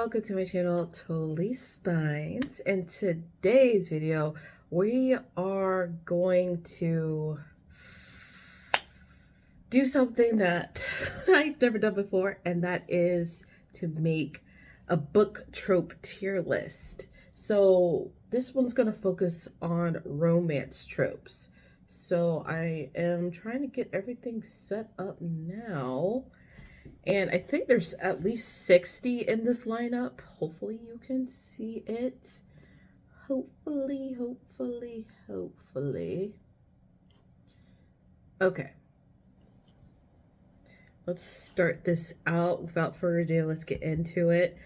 welcome to my channel, Totally Spines. In today's video, we are going to do something that I've never done before, and that is to make a book trope tier list. So this one's going to focus on romance tropes. So I am trying to get everything set up now. And I think there's at least 60 in this lineup. Hopefully you can see it. Hopefully. Okay. Let's start this out. Without further ado, let's get into it.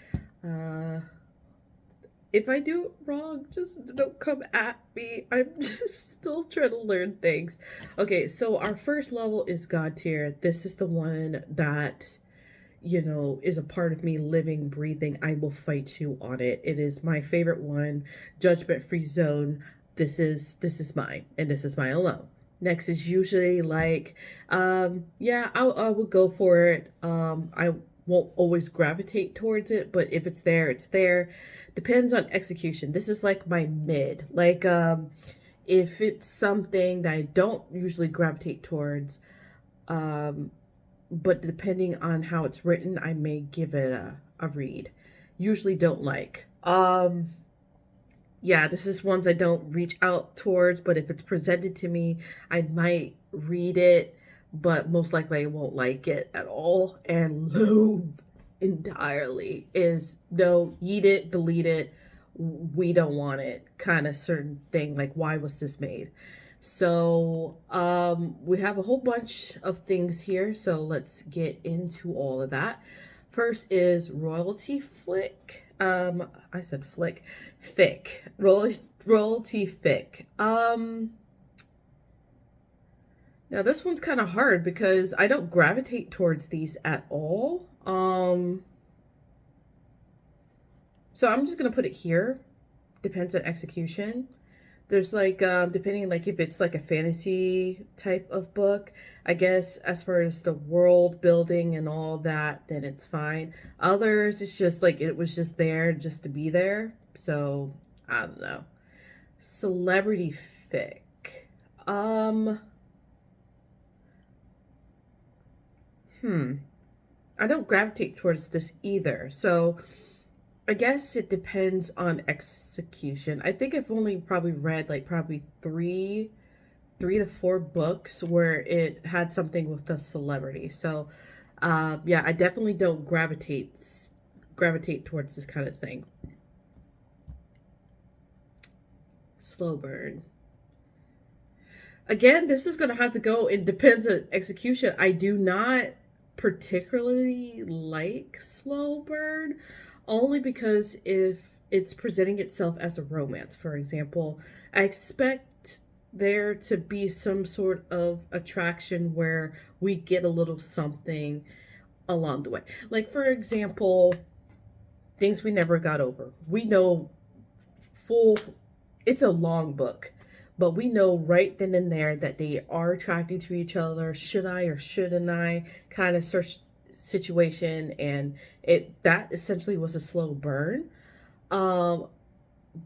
If I do it wrong, just don't come at me. I'm just still trying to learn things. Okay, so our first level is God tier. This is the one that, you know, is a part of me living, breathing. I will fight you on it. It is my favorite one. Judgment-free zone. This is mine, and this is mine alone. Next is usually like, yeah, I will go for it. I won't always gravitate towards it, but if it's there, it's there. Depends on execution. This is like my mid. Like, if it's something that I don't usually gravitate towards, but depending on how it's written, I may give it a read. Usually don't like. Yeah, this is ones I don't reach out towards, but if it's presented to me, I might read it, but most likely I won't like it at all. And loathe entirely is no, eat it, delete it, we don't want it kind of certain thing. Like, why was this made? So we have a whole bunch of things here, so let's get into all of that. First is royalty flick. I said flick. Fic. Royalty fic. Now this one's kind of hard because I don't gravitate towards these at all. So I'm just gonna put it here. Depends on execution. There's like, depending, like if it's like a fantasy type of book, I guess as far as the world building and all that, then it's fine. Others, it's just like, it was just there just to be there. So, I don't know. Celebrity fic. I don't gravitate towards this either. So, I guess it depends on execution. I think I've only probably read like probably three to four books where it had something with the celebrity. So, yeah, I definitely don't gravitate towards this kind of thing. Slow burn. Again, this is going to have to go. It depends on execution. I do not particularly like slow burn. Only because if it's presenting itself as a romance, for example, I expect there to be some sort of attraction where we get a little something along the way. Like, for example, Things We Never Got Over. We know it's a long book, but we know right then and there that they are attracted to each other. Should I or shouldn't I kind of search situation, and that essentially was a slow burn. But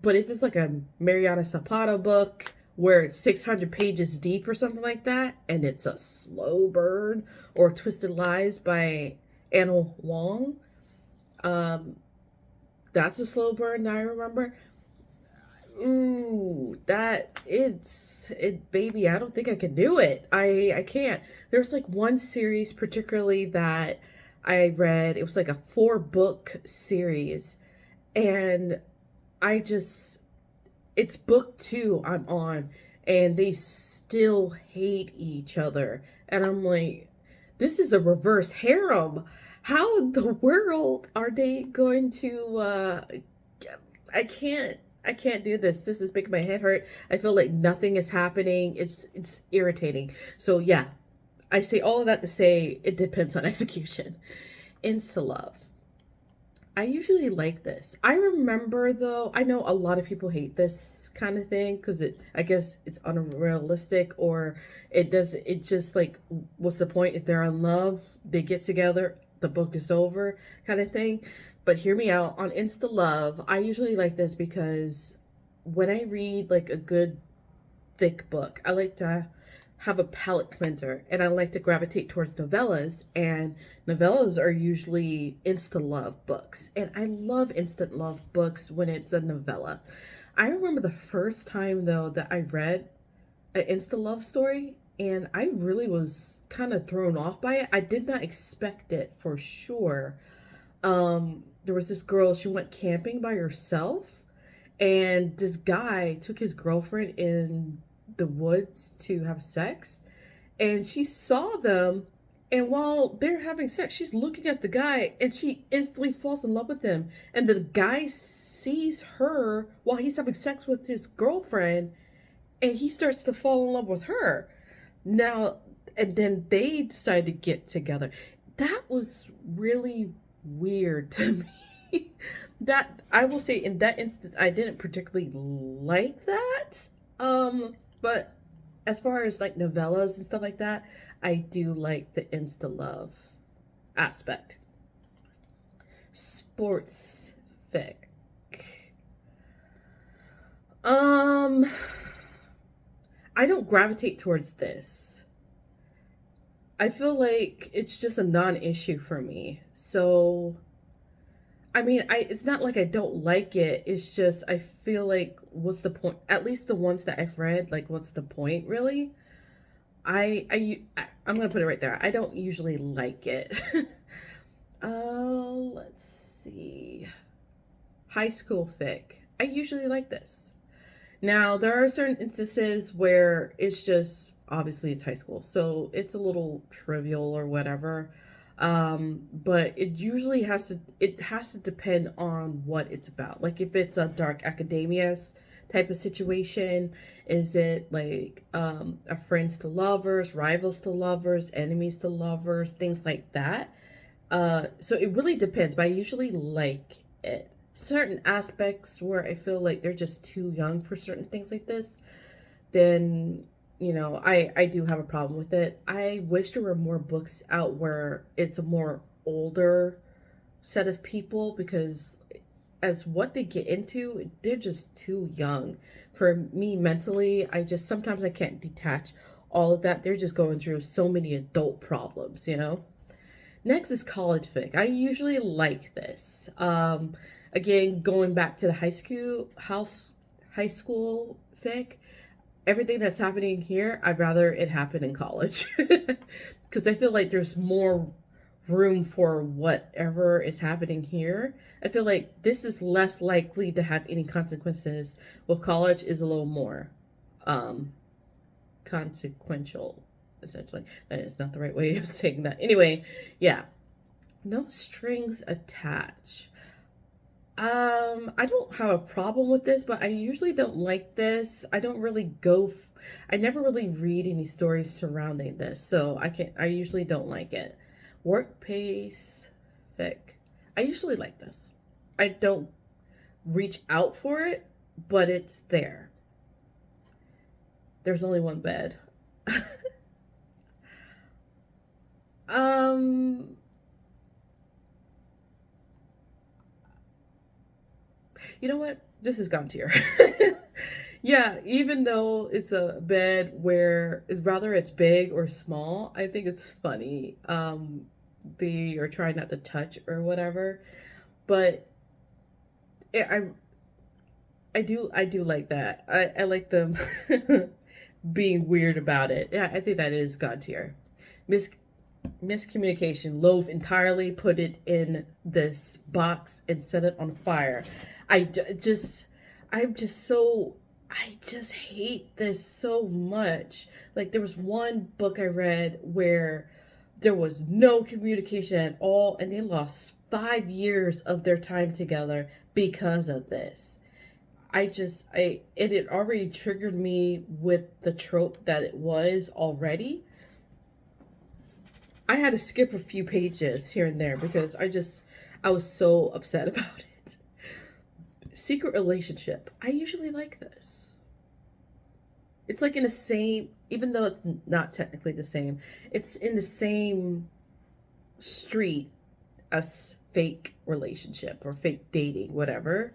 if it's like a Mariana Zapata book where it's 600 pages deep or something like that, and it's a slow burn, or Twisted Lies by Anna Wong, that's a slow burn that I remember. Ooh, baby, I don't think I can do it. I can't. There's like one series particularly that I read. It was like a 4-book series, and it's book 2 I'm on, and they still hate each other. And I'm like, this is a reverse harem. How in the world are they going to, I can't do this. This is making my head hurt. I feel like nothing is happening. It's irritating. So yeah, I say all of that to say it depends on execution. Insta-love. I usually like this. I remember though, I know a lot of people hate this kind of thing because I guess it's unrealistic, or it just like, what's the point? If they're in love, they get together, the book is over kind of thing. But hear me out. On Insta Love, I usually like this because when I read like a good thick book, I like to have a palate cleanser, and I like to gravitate towards novellas, and novellas are usually Insta Love books. And I love instant love books when it's a novella. I remember the first time though that I read an Insta Love story, and I really was kind of thrown off by it. I did not expect it for sure. There was this girl, she went camping by herself, and this guy took his girlfriend in the woods to have sex, and she saw them, and while they're having sex, she's looking at the guy, and she instantly falls in love with him, and the guy sees her while he's having sex with his girlfriend, and he starts to fall in love with her now, and then they decide to get together. That was really weird to me. That, I will say, in that instance, I didn't particularly like that. But as far as like novellas and stuff like that, I do like the insta love aspect. Sports fic. I don't gravitate towards this. I feel like it's just a non-issue for me. So, I mean, it's not like I don't like it. It's just I feel like what's the point? At least the ones that I've read, like what's the point really? I'm gonna put it right there. I don't usually like it. Let's see. High school fic. I usually like this. Now, there are certain instances where it's just, obviously it's high school, so it's a little trivial or whatever. But it has to depend on what it's about. Like if it's a dark academia type of situation, is it like a friends to lovers, rivals to lovers, enemies to lovers, things like that. So it really depends, but I usually like it. Certain aspects where I feel like they're just too young for certain things like this, then I do have a problem with it. I wish there were more books out where it's a more older set of people, because as what they get into, they're just too young for me mentally. Sometimes I can't detach all of that. They're just going through so many adult problems. Next is college fic. I usually like this. Again, going back to the high school fic, everything that's happening here, I'd rather it happen in college, because I feel like there's more room for whatever is happening here. I feel like this is less likely to have any consequences, while college is a little more consequential, essentially. That is not the right way of saying that. Anyway, yeah. No strings attached. I don't have a problem with this, but I usually don't like this. I don't really I never really read any stories surrounding this, so I usually don't like it. Work pace fic. I usually like this. I don't reach out for it, but it's there. There's only one bed. You know what? This is gone tier. Yeah, even though it's a bed where it's big or small, I think it's funny. They are trying not to touch or whatever, but I do like that. I like them being weird about it. Yeah, I think that is god tier. Miscommunication. Loaf entirely, put it in this box and set it on fire. I'm just so, I just hate this so much. Like, there was one book I read where there was no communication at all, and they lost 5 years of their time together because of this. It had already triggered me with the trope that it was already. I had to skip a few pages here and there because I was so upset about it. Secret relationship. I usually like this. It's like in the same, even though it's not technically the same, it's in the same street as fake relationship or fake dating, whatever.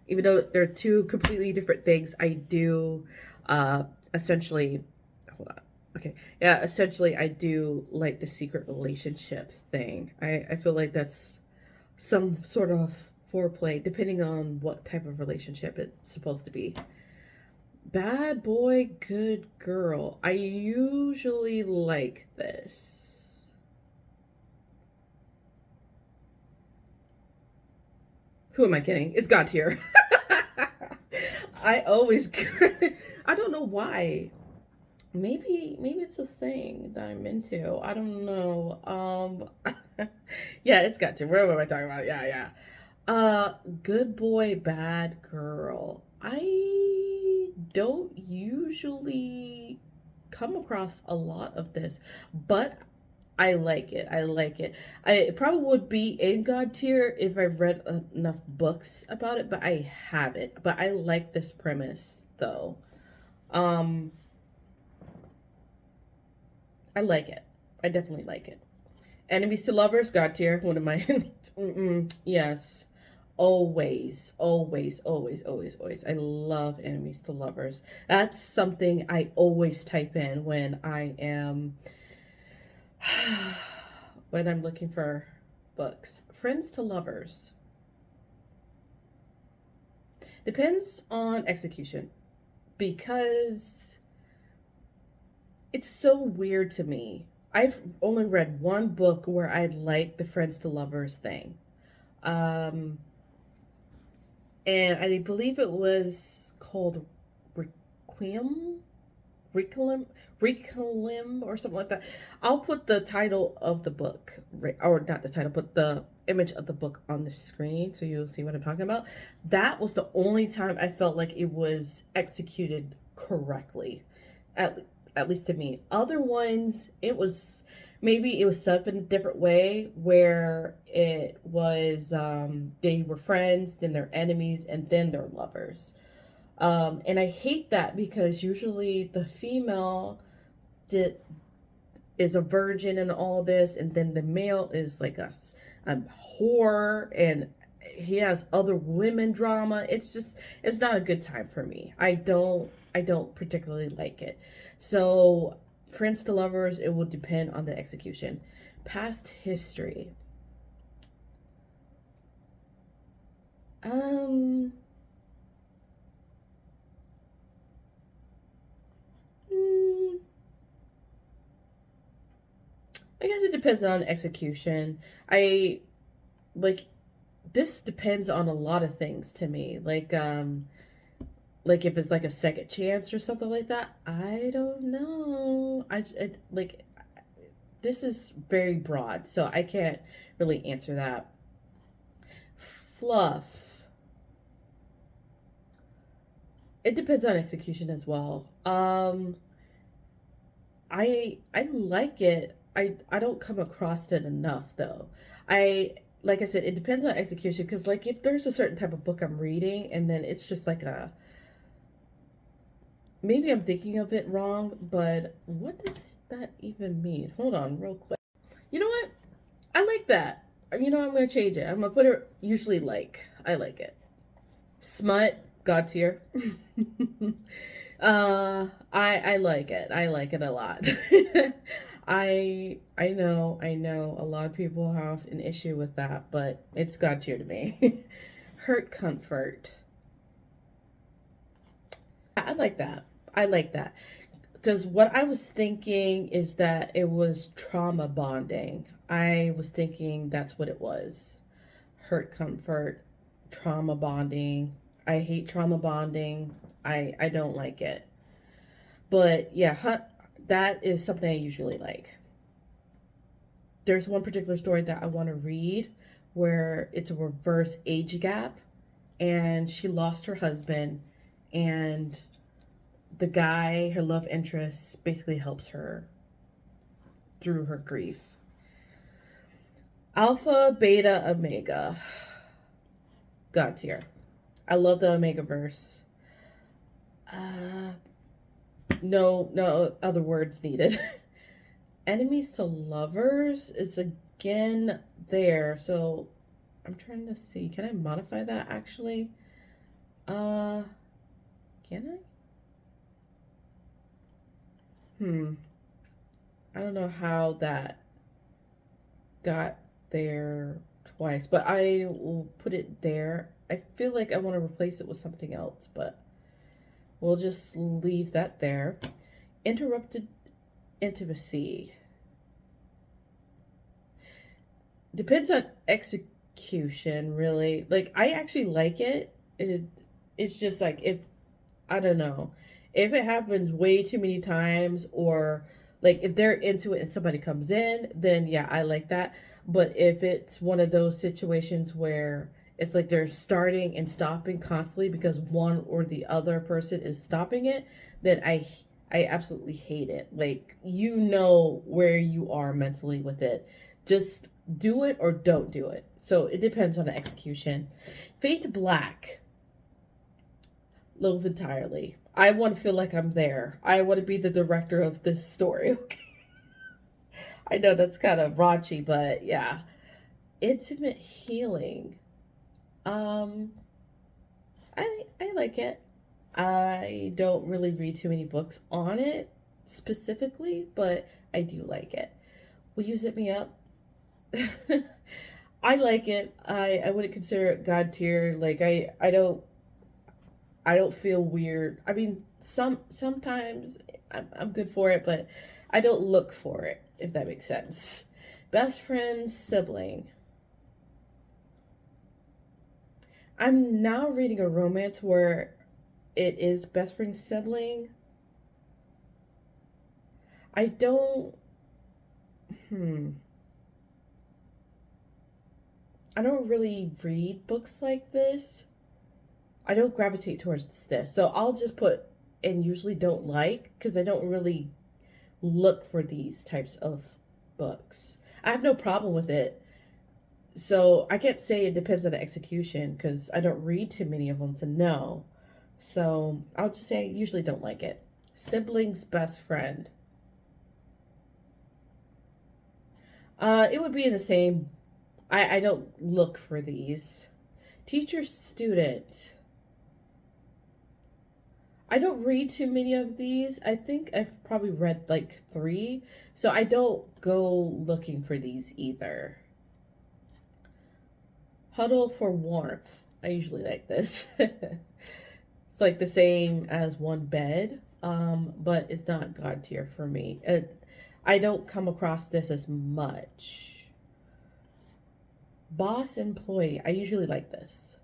Even though they're two completely different things, I do essentially, hold on. Okay. Yeah, essentially I do like the secret relationship thing. I feel like that's some sort of foreplay, depending on what type of relationship it's supposed to be. Bad boy, good girl. I usually like this. Who am I kidding? It's God tier. I always, I don't know why. Maybe it's a thing that I'm into. I don't know. Yeah, it's got to. What am I talking about? Yeah, yeah. Good boy, bad girl. I don't usually come across a lot of this, but I like it. I like it. It probably would be in God tier if I've read enough books about it, but I haven't. But I like this premise though. Um, I like it. I definitely like it. Enemies to lovers, God tier. One of my yes. Always, always, always, always, always. I love enemies to lovers. That's something I always type in when I am when I'm looking for books. Friends to lovers. Depends on execution because it's so weird to me. I've only read one book where I like the friends to lovers thing. Um, and I believe it was called Requiem, Requiem, or something like that. I'll put the title of the book, or not the title, but the image of the book on the screen so you'll see what I'm talking about. That was the only time I felt like it was executed correctly, at least to me. Other ones, it was maybe it was set up in a different way where it was they were friends, then they're enemies, and then they're lovers. And I hate that because usually the female did, is a virgin and all this, and then the male is like a whore, and he has other women drama. It's just, it's not a good time for me. I don't particularly like it. So friends to lovers, it will depend on the execution. Past history. Um hmm, I guess it depends on execution. I like this depends on a lot of things to me. Like if it's like a second chance or something like that. I don't know. Like this is very broad, so I can't really answer that. Fluff. It depends on execution as well. I like it. I don't come across it enough though. I like I said, it depends on execution because like if there's a certain type of book I'm reading and then it's just like a, maybe I'm thinking of it wrong, but what does that even mean? Hold on, real quick. You know what? I like that. You know, I'm gonna change it. I'm gonna put it usually like. I like it. Smut, God tier. I like it. I like it a lot. I know a lot of people have an issue with that, but it's God tier to me. Hurt comfort. I like that. I like that. Because what I was thinking is that it was trauma bonding. I was thinking that's what it was. Hurt comfort, trauma bonding. I hate trauma bonding. I don't like it. But yeah, that is something I usually like. There's one particular story that I want to read where it's a reverse age gap and she lost her husband and the guy, her love interest, basically helps her through her grief. Alpha, beta, omega. God tier. I love the omega verse. Uh, no other words needed. Enemies to lovers is again there. So I'm trying to see. Can I modify that actually? Can I? I don't know how that got there twice, but I will put it there. I feel like I want to replace it with something else, but we'll just leave that there. Interrupted intimacy. Depends on execution, really. Like, I actually like it. It's just like, if, I don't know, if it happens way too many times, or like if they're into it and somebody comes in, then yeah, I like that. But if it's one of those situations where it's like they're starting and stopping constantly because one or the other person is stopping it, then I absolutely hate it. Like, you know where you are mentally with it. Just do it or don't do it. So it depends on the execution. Fade black. Love entirely. I want to feel like I'm there. I want to be the director of this story. Okay. I know that's kind of raunchy, but yeah. Intimate healing. Um, I like it. I don't really read too many books on it specifically, but I do like it. Will you zip me up? I like it. I wouldn't consider it god tier. Like, I don't feel weird. I mean, sometimes I'm good for it, but I don't look for it, if that makes sense. Best friend, sibling. I'm now reading a romance where it is best friend, sibling. I don't. Hmm. I don't really read books like this. I don't gravitate towards this. So I'll just put and usually don't like, because I don't really look for these types of books. I have no problem with it. So I can't say it depends on the execution because I don't read too many of them to know. So I'll just say I usually don't like it. Sibling's best friend. It would be in the same. I don't look for these. Teacher student. I don't read too many of these. I think I've probably read like 3. So I don't go looking for these either. Huddle for warmth. I usually like this. It's like the same as one bed, but it's not god tier for me. I don't come across this as much. Boss employee. I usually like this.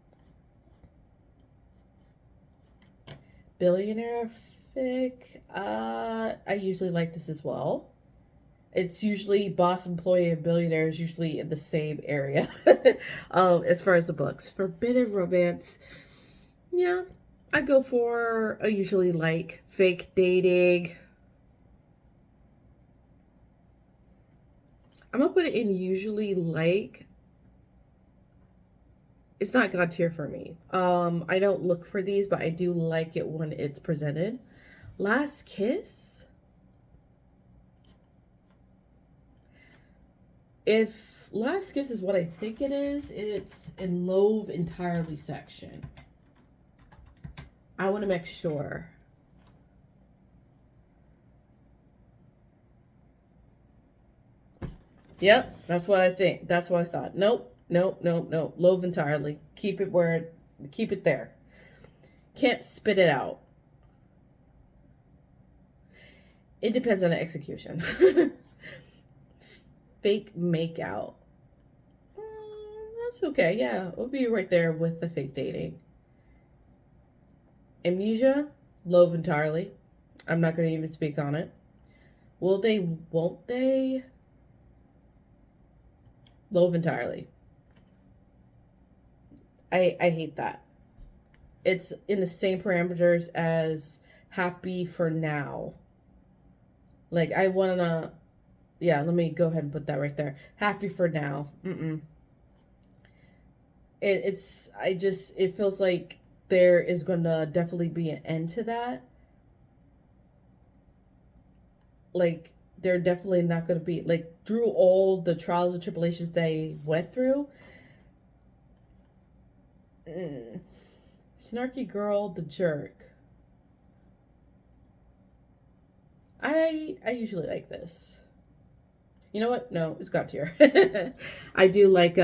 Billionaire fic. I usually like this as well. It's usually boss employee and billionaire is usually in the same area. As far as the books. Forbidden romance. Yeah, I go for I usually like fake dating. I'm gonna put it in usually like. It's not god tier for me. I don't look for these, but I do like it when it's presented. Last Kiss. If Last Kiss is what I think it is, it's in Love Entirely section. I want to make sure. Yep, that's what I think. That's what I thought. Nope, nope, nope, nope. Love Entirely. Keep it where, keep it there. Can't spit it out. It depends on the execution. Fake makeout. That's okay. Yeah, we'll be right there with the fake dating. Amnesia, Love Entirely. I'm not going to even speak on it. Will they, won't they? Love Entirely. I hate that. It's in the same parameters as Happy for Now. Like, I want to, yeah, let me go ahead and put that right there. Happy for Now. It feels like there is going to definitely be an end to that. Like, they're definitely not going to be, like, through all the trials and tribulations they went through, Snarky girl, the jerk. I usually like this. You know what? No, it's God tier. I do like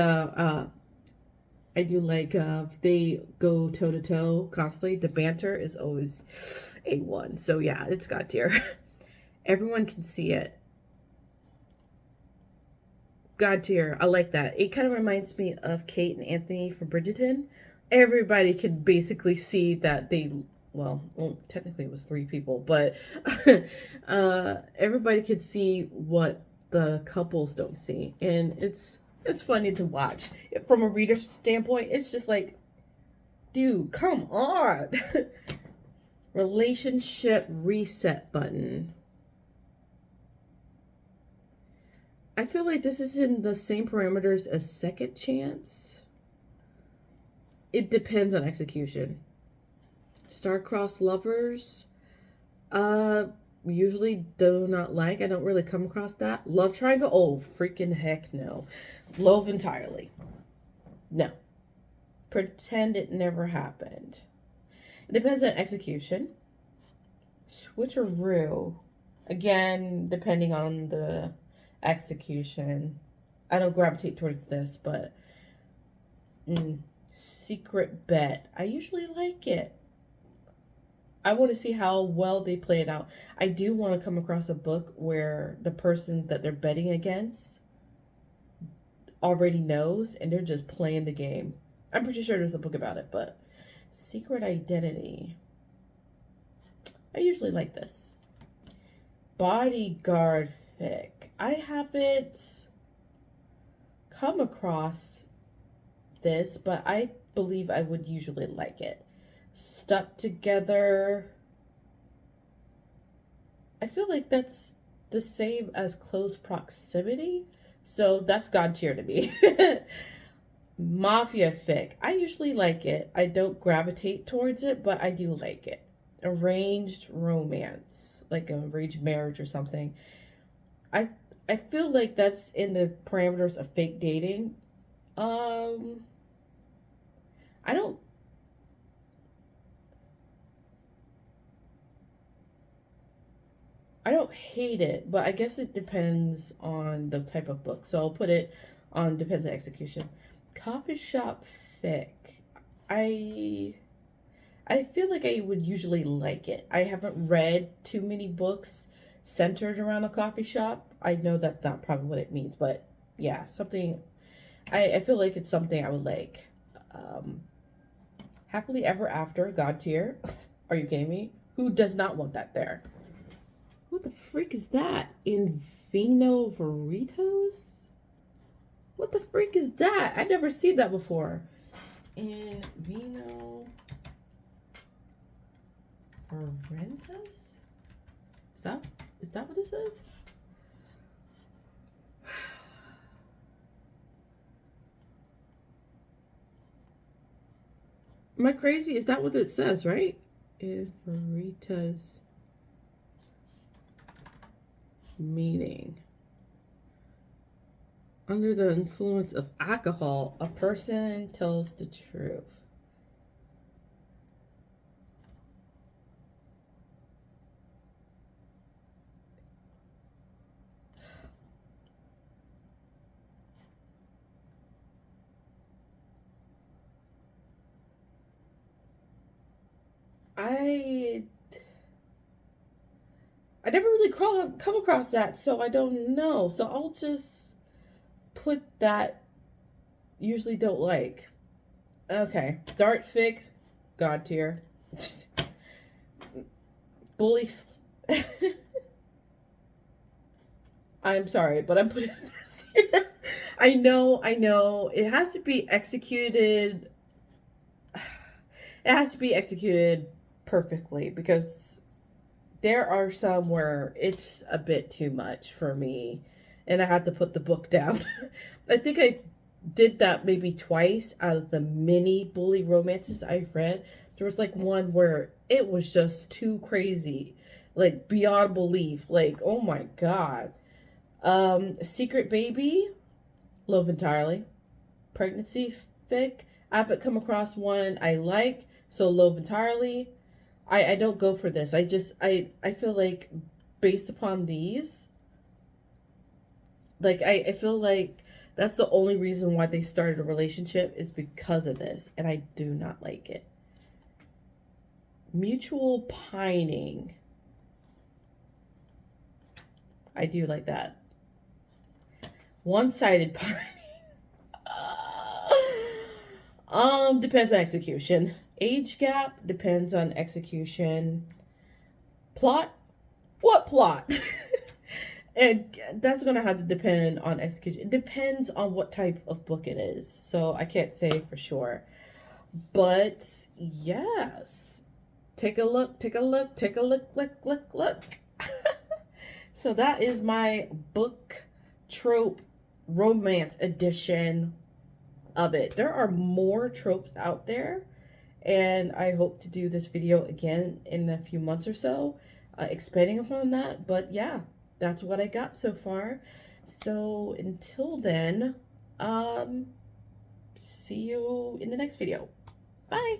they go toe to toe constantly. The banter is always A1. So yeah, it's God tier. Everyone can see it. God tier. I like that. It kind of reminds me of Kate and Anthony from Bridgerton. Everybody can basically see that well, technically it was 3 people, but everybody can see what the couples don't see, and it's funny to watch. From a reader's standpoint, it's just like, dude, come on. Relationship reset button. I feel like this is in the same parameters as second chance. It depends on execution. Star-crossed lovers, usually do not like. I don't really come across that. Love triangle, oh, freaking heck no. Love entirely. No. Pretend it never happened. It depends on execution. Switcheroo, again, depending on the execution. I don't gravitate towards this, but secret bet, I usually like it. I want to see how well they play it out. I do want to come across a book where the person that they're betting against already knows and they're just playing the game. I'm pretty sure there's a book about it, but secret identity. I usually like this. Bodyguard fic. I haven't come across this, but I believe I would usually like it. Stuck together. I feel like that's the same as close proximity, so that's God tier to me. Mafia fic. I usually like it. I don't gravitate towards it, but I do like it. Arranged romance, like an arranged marriage or something. I feel like that's in the parameters of fake dating. I don't hate it, but I guess it depends on the type of book. So I'll put it on depends on execution. Coffee shop fic. I feel like I would usually like it. I haven't read too many books centered around a coffee shop. I know that's not probably what it means, but yeah, something I feel like it's something I would like. Happily ever after, God tier. Are you kidding me? Who does not want that there? What the freak is that? In Vino Veritos? What the freak is that? I never seen that before. In Vino Veritas? Is that what this is? Am I crazy? Is that what it says, right? In Veritas. Meaning. Under the influence of alcohol, a person tells the truth. I never really come across that, so I don't know. So I'll just put that usually don't like. Okay. Dark fic, God tier. Bully. I'm sorry, but I'm putting this here. I know. It has to be executed. It has to be executed perfectly because there are some where it's a bit too much for me and I had to put the book down. I think I did that maybe twice out of the many bully romances I've read. There was like one where it was just too crazy, like beyond belief. Like, oh my God. Secret baby, love entirely. Pregnancy fic, I haven't come across one I like, so Love Entirely. I don't go for this. I feel like based upon these, like I feel like that's the only reason why they started a relationship is because of this, and I do not like it. Mutual pining. I do like that. One-sided pining. Depends on execution. Age gap depends on execution. Plot? What plot? And that's gonna have to depend on execution. It depends on what type of book it is. So I can't say for sure. But yes. Take a look, take a look, take a look, look. So that is my book trope romance edition of it. There are more tropes out there, and I hope to do this video again in a few months or so, expanding upon that. But yeah, that's what I got so far. So until then, see you in the next video. Bye.